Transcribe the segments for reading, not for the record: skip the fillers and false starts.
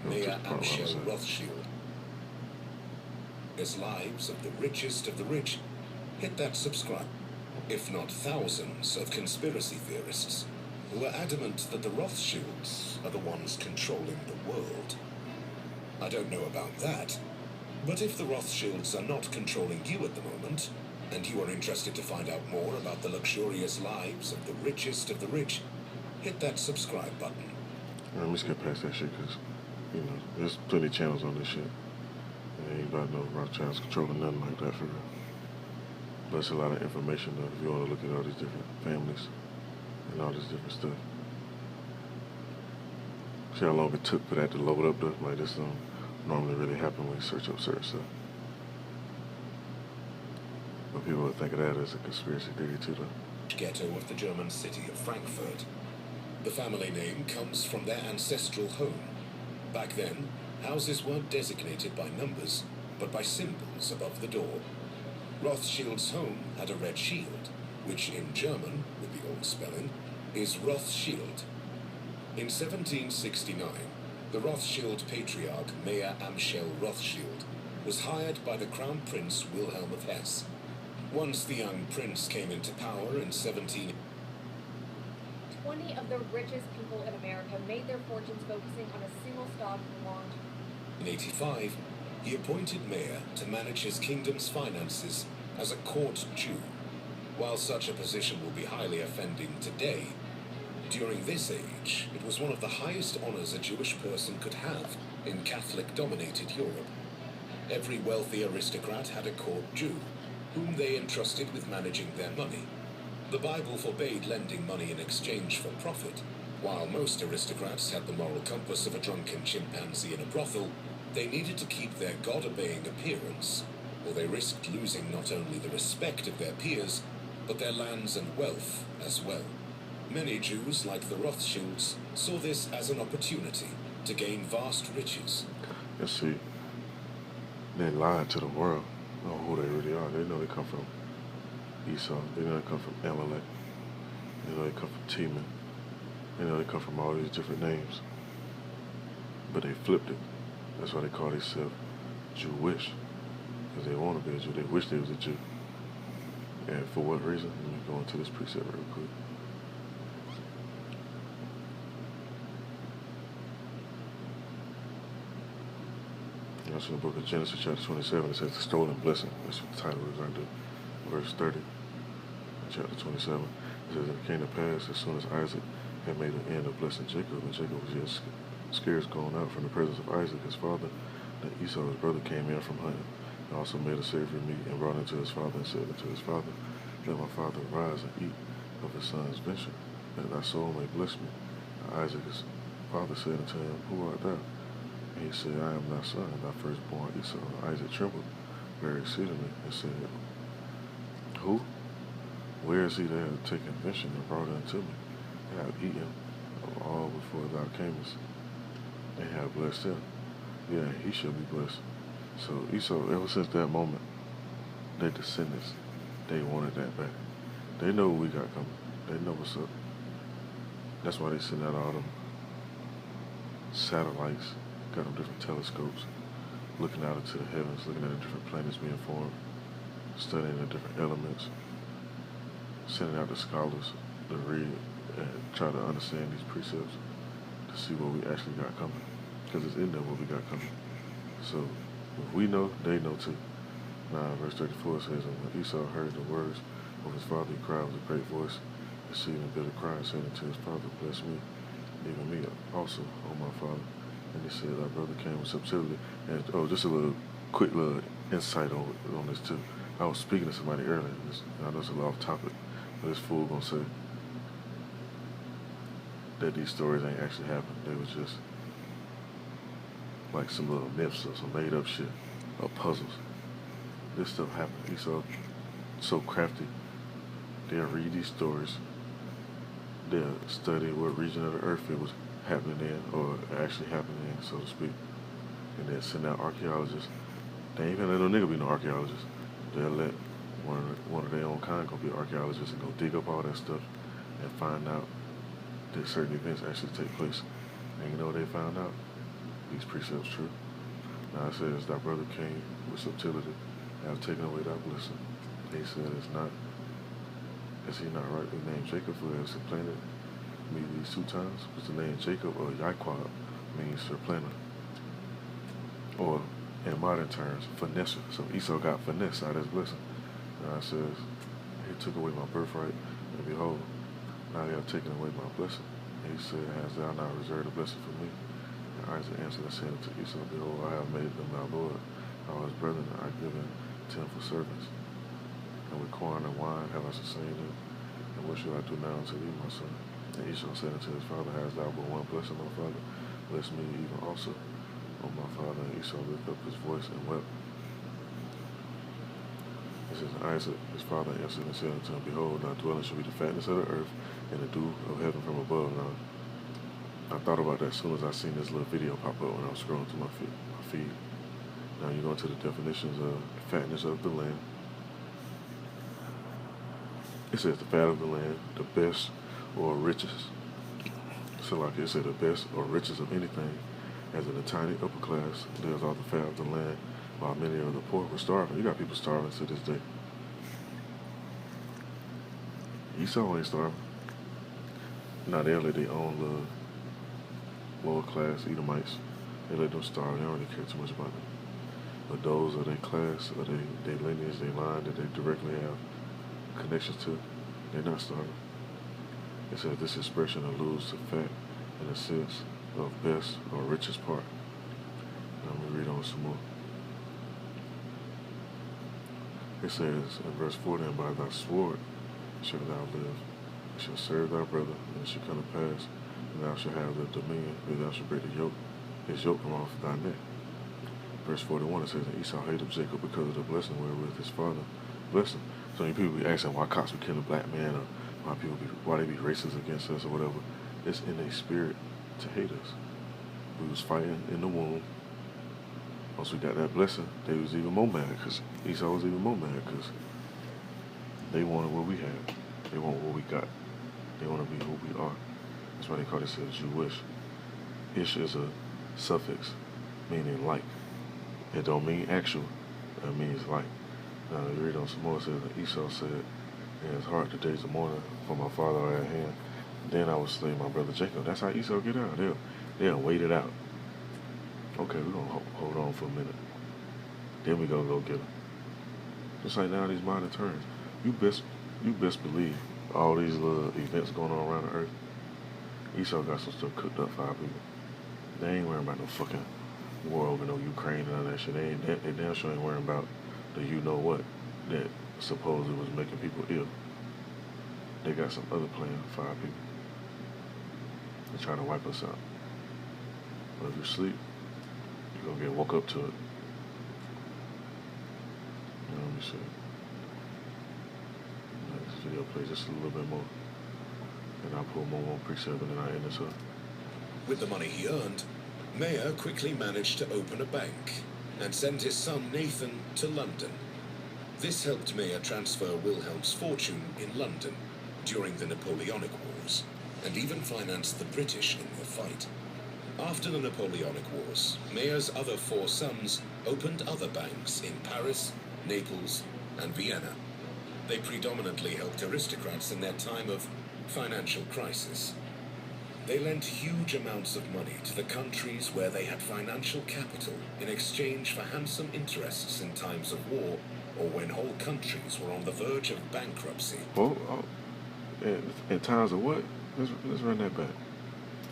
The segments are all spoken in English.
Mayor Amschel Rothschild. As lives of the richest of the rich, hit that subscribe. If not thousands of conspiracy theorists who are adamant that the Rothschilds are the ones controlling the world. I don't know about that, but if the Rothschilds are not controlling you at the moment, and you are interested to find out more about the luxurious lives of the richest of the rich, hit that subscribe button. Let me skip past that shit, because, you know, there's plenty of channels on this shit. And ain't about no Rothschilds controlling nothing like that for real. But it's a lot of information, though, if you want to look at all these different families and all this different stuff. See how long it took for that to load up, though? Like, this don't normally really happen when you search up certain stuff. But people would think of that as a conspiracy theory, too, though. Ghetto of the German city of Frankfurt. The family name comes from their ancestral home. Back then, houses weren't designated by numbers, but by symbols above the door. Rothschild's home had a red shield, which in German, with the old spelling, is Rothschild. In 1769, the Rothschild patriarch Mayor Amschel Rothschild was hired by the Crown Prince Wilhelm of Hesse. Once the young prince came into power in 17... 20 of the richest people in America made their fortunes focusing on a single stock belonged. In 1885, he appointed mayor to manage his kingdom's finances as a court Jew. While such a position will be highly offending today, during this age, it was one of the highest honors a Jewish person could have in Catholic-dominated Europe. Every wealthy aristocrat had a court Jew, whom they entrusted with managing their money. The Bible forbade lending money in exchange for profit. While most aristocrats had the moral compass of a drunken chimpanzee in a brothel, they needed to keep their God-obeying appearance, or they risked losing not only the respect of their peers, but their lands and wealth as well. Many Jews, like the Rothschilds, saw this as an opportunity to gain vast riches. You see, they lied to the world on who they really are. They know they come from Esau. They know they come from Amalek. They know they come from Teman. They know they come from all these different names. But they flipped it. That's why they call themselves Jewish. Because they want to be a Jew. They wish they was a Jew. And for what reason? Let me go into this precept real quick. That's in the book of Genesis, chapter 27. It says the stolen blessing. That's what the title is right there. Verse 30, chapter 27. It says, it came to pass as soon as Isaac had made an end of blessing Jacob, and Jacob was yet scarce gone out from the presence of Isaac, his father, that Esau, his brother, came in from hunting, and also made a savory meat, and brought it to his father, and said unto his father, let my father rise and eat of his son's venture, that thy soul may bless me. And Isaac, his father, said unto him, who art thou? And he said, I am thy son, thy firstborn Esau. And Isaac trembled very exceedingly, and said, who? Where is he that hath taken venture and brought it unto me? I have eaten of all before thou camest, and have blessed him. Yeah, he shall be blessed. So Esau, ever since that moment, their descendants, they wanted that back. They know what we got coming. They know what's up. That's why they send out all them satellites, got them different telescopes, looking out into the heavens, looking at the different planets being formed, studying the different elements, sending out the scholars to read and try to understand these precepts to see what we actually got coming. Because it's in there what we got coming. So if we know, they know too. Now verse 34 says, and when Esau heard the words of his father, he cried with a great voice, exceeding bitter cry, saying unto his father, bless me, even me also, O my father. And he said, our brother came with subtlety. And just a little quick little insight on this too. I was speaking to somebody earlier, and I know it's a little off topic, but this fool gonna say that these stories ain't actually happened. They was just like some little myths or some made up shit or puzzles. This stuff happened. He's so crafty. They'll read these stories. They'll study what region of the earth it was happening in, or actually happening in, so to speak. And they'll send out archaeologists. They ain't gonna let no nigga be no archaeologist. They'll let one of their own kind go be an archaeologist and go dig up all that stuff and find out that certain events actually take place. And you know what they found out? these precepts true. Now it says, thy brother came with subtlety, and have taken away thy blessing. He said, is he not rightly named Jacob, who has supplanted me these 2 times? Because the name Jacob, or Yaquab, means supplanter. Or, in modern terms, finesser. So Esau got finesse out of his blessing. Now it says, he took away my birthright, and behold, now they have taken away my blessing. And he said, hast thou not reserved a blessing for me? And Isaac answered and said unto Esau, behold, I have made them my Lord. All his brethren I have given to him for servants. And with corn and wine have I sustained them. And what shall I do now unto thee, my son? And Esau said unto his father, hast thou but one blessing, my father? Bless me even also, O my father. And Esau lifted up his voice and wept. It says, Isaac, his father, answered and said unto him, behold, thy dwelling shall be the fatness of the earth, and the dew of heaven from above. Now, I thought about that as soon as I seen this little video pop up when I was scrolling through my feed. Now you go into the definitions of fatness of the land. It says the fat of the land, the best or riches. So like it said, the best or riches of anything, as in the tiny upper class, there's all the fat of the land, while many of the poor were starving. You got people starving to this day. Esau ain't starving. Now they let their own little lower class Edomites, they let them starve. They don't really care too much about them. But those of their class, or their lineage, their line that they directly have connections to, they're not starving. It says this expression alludes to fat in the sense of best or richest part. Now let me read on some more. It says in verse 4, then by thy sword shalt thou live, and shalt serve thy brother, and it shall come to pass, and thou shalt have the dominion, and thou shalt break the yoke, his yoke from off thy neck. Verse 41, it says, and Esau hated Jacob because of the blessing wherewith his father blessed him. So many people be asking why cops be killing black men, or why they be racist against us, or whatever. It's in their spirit to hate us. We was fighting in the womb. Once we got that blessing, they was even more mad, because Esau was even more mad, because they wanted what we had. They want what we got. They want to be who we are. That's why they call themselves Jewish. Ish is a suffix meaning like. It don't mean actual. It means like. Now you read on some more. It says that Esau said in his heart, the days of mourning for my father are at hand. Then I will slay my brother Jacob. That's how Esau get out. They'll wait it out. Okay, we're gonna hold on for a minute. Then we gonna go get him. Just like now these modern terms. You best believe all these little events going on around the earth. Esau got some stuff cooked up for our people. They ain't worrying about no fucking war over no Ukraine and all that shit. They damn sure ain't worrying about the you know what that supposedly was making people ill. They got some other plan for our people. They're trying to wipe us out. But if you sleep, you're gonna get woke up to it. Let me see. Let this video play just a little bit more. And I'll pull more precept and then I end this up. With the money he earned, Meyer quickly managed to open a bank and send his son Nathan to London. This helped Meyer transfer Wilhelm's fortune in London during the Napoleonic Wars, and even finance the British in their fight. After the Napoleonic Wars, Meyer's other 4 sons opened other banks in Paris, Naples, and Vienna. They predominantly helped aristocrats in their time of financial crisis. They lent huge amounts of money to the countries where they had financial capital in exchange for handsome interests in times of war or when whole countries were on the verge of bankruptcy. In times of what? Let's run that back.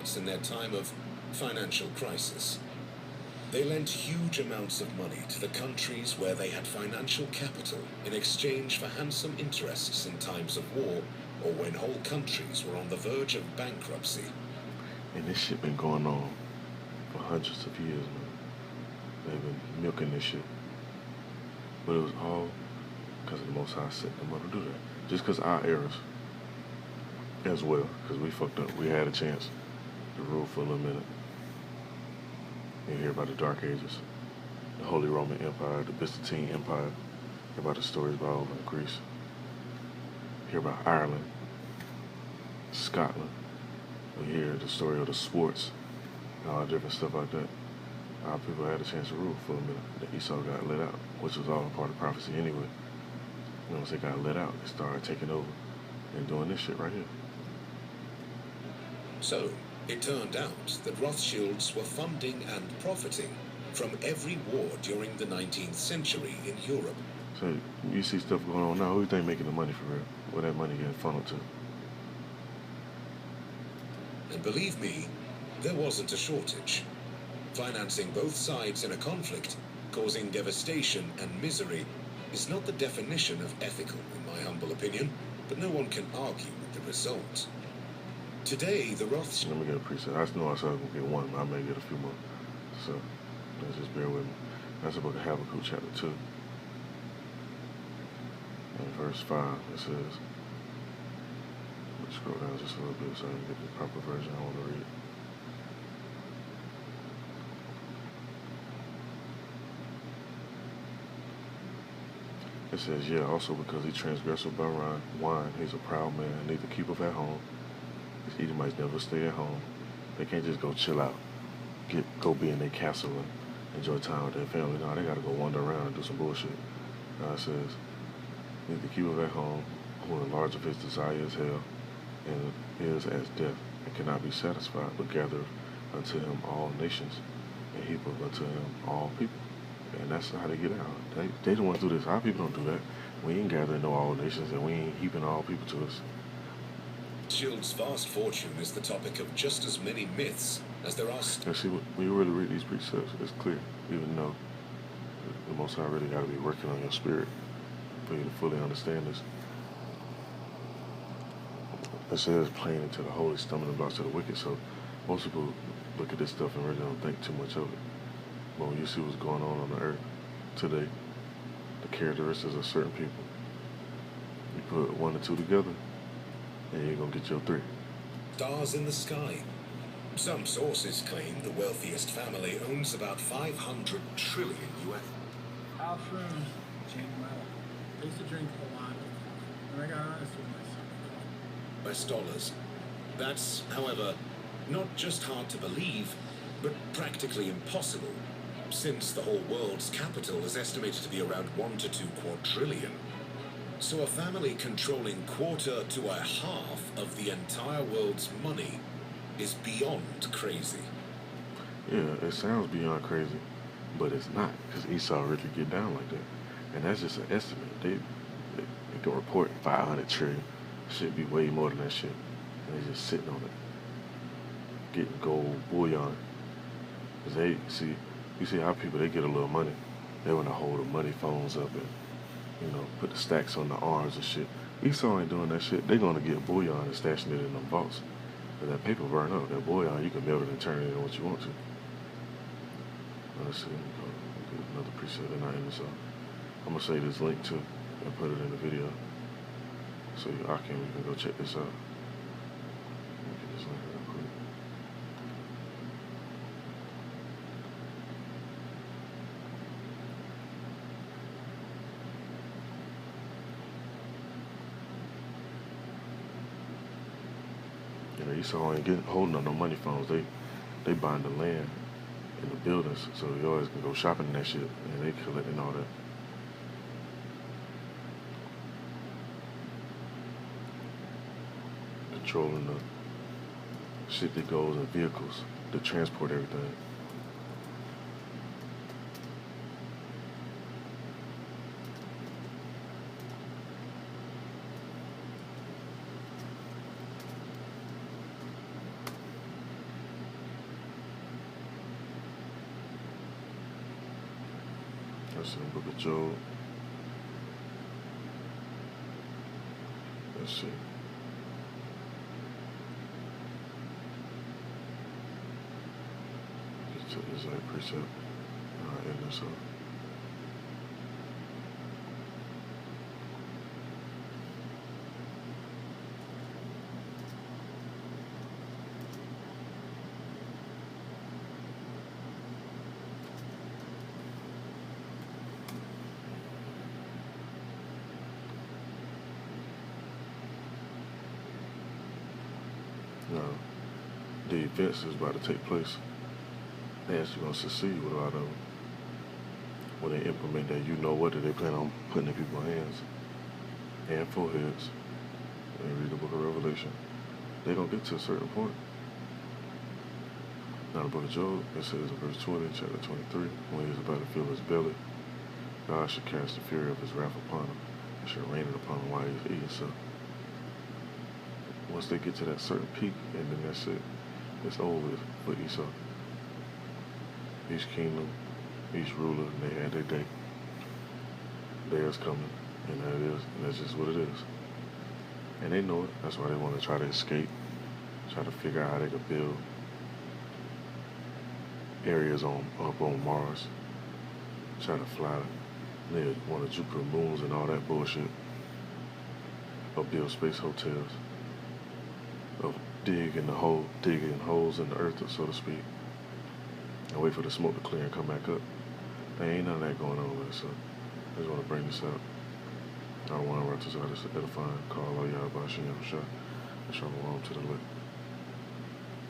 It's in their time of financial crisis. They lent huge amounts of money to the countries where they had financial capital in exchange for handsome interests in times of war or when whole countries were on the verge of bankruptcy. And this shit been going on for hundreds of years, man. They've been milking this shit. But it was all because the Most High set them up to do that. Just because our errors as well, because we fucked up. We had a chance to rule for a little minute. You hear about the Dark Ages, the Holy Roman Empire, the Byzantine Empire. Hear about the stories about over in Greece. Hear about Ireland, Scotland. We hear the story of the Swarts and all that different stuff like that. our people had a chance to rule for a minute. The Esau got let out, which was all part of prophecy anyway. Once they got let out, they started taking over and doing this shit right here. So, it turned out that Rothschilds were funding and profiting from every war during the 19th century in Europe. So you see stuff going on now. Who do you think making the money for real? Where that money getting funneled to? And believe me, there wasn't a shortage. Financing both sides in a conflict, causing devastation and misery, is not the definition of ethical, in my humble opinion, but no one can argue with the result. Today, the Rothschilds... Let me get a preset. I know I said I was going to get one, but I may get a few more. So, let's just bear with me. That's about Habakkuk chapter 2. And verse 5, it says... Let me scroll down just a little bit so I can get the proper version I want to read. It says, yeah, also because he transgressed by wine, he's a proud man, neither keepeth at home. These Edomites never stay at home. They can't just go chill out, go be in their castle and enjoy time with their family. No, they got to go wander around and do some bullshit. God says, neither keepeth at home, who enlarge of his desire is hell, and is as death, and cannot be satisfied, but gathereth unto him all nations, and heapeth unto him all people. And that's how they get out. They don't want to do this. Our people don't do that. We ain't gathering no all nations, and we ain't heaping all people to us. Rothschild's vast fortune is the topic of just as many myths as there are... And see, when you really read these precepts, it's clear, even though the Most High really got to be working on your spirit for you to fully understand this. It says playing into the holy, stumbling blocks of the wicked. So most people look at this stuff and really don't think too much of it. But when you see what's going on the earth today, the characteristics of certain people, you put 1 and 2 together, and you're going to get your 3. Stars in the sky. Some sources claim the wealthiest family owns about 500 trillion US. Alfred changed my life. I used to drink a lot of coffee, and I got honest with myself. US dollars. That's, however, not just hard to believe, but practically impossible, since the whole world's capital is estimated to be around 1 to 2 quadrillion. So a family controlling quarter to a half of the entire world's money is beyond crazy. Yeah, it sounds beyond crazy, but it's not, because Esau really get down like that. And that's just an estimate. They can report 500 trillion. Should be way more than that shit. And they just sitting on it, getting gold bullion. Cause they see, you see how people, they get a little money, they want to hold the money phones up and, you know, put the stacks on the arms and shit. Esau ain't doing that shit. They gonna get bullion and stashing it in them vaults. But that paper burn up. That bullion, you can melt it and turn it into what you want to. Let's see, let me get another preset. They're not in this. I'm gonna say this link too and put it in the video, so you can go check this out. Let me get this link real quick. You know, Esau ain't holding on no money phones. They buying the land in the buildings, so you always can go shopping in that shit, and they collecting all that. Controlling the shit that goes in vehicles to transport everything. That's in the book of Job. Let's see. Get to this precept. End this up. Now, the events is about to take place. they actually gonna succeed with a lot of them. When they implement that, you know what that they plan on putting in people's hands and foreheads. When you read the book of Revelation, they're gonna get to a certain point. Now the book of Job, it says in verse 20, chapter 23, when he is about to fill his belly, God should cast the fury of his wrath upon him and should rain it upon him while he's eating. So once they get to that certain peak, and then that's it. It's over with for Esau. Each kingdom, each ruler, they had their day. Theirs coming, and that is, and that's just what it is. And they know it. That's why they want to try to escape, try to figure out how they could build areas up on Mars, try to fly one of Jupiter moons and all that bullshit, or build space hotels, of digging holes in the earth, so to speak, and wait for the smoke to clear and come back up. There ain't none of that going on with it, so I just want to bring this out. I don't want to write this out. It's edifying. Call all y'all about Shem Shah. And shalom to the lick.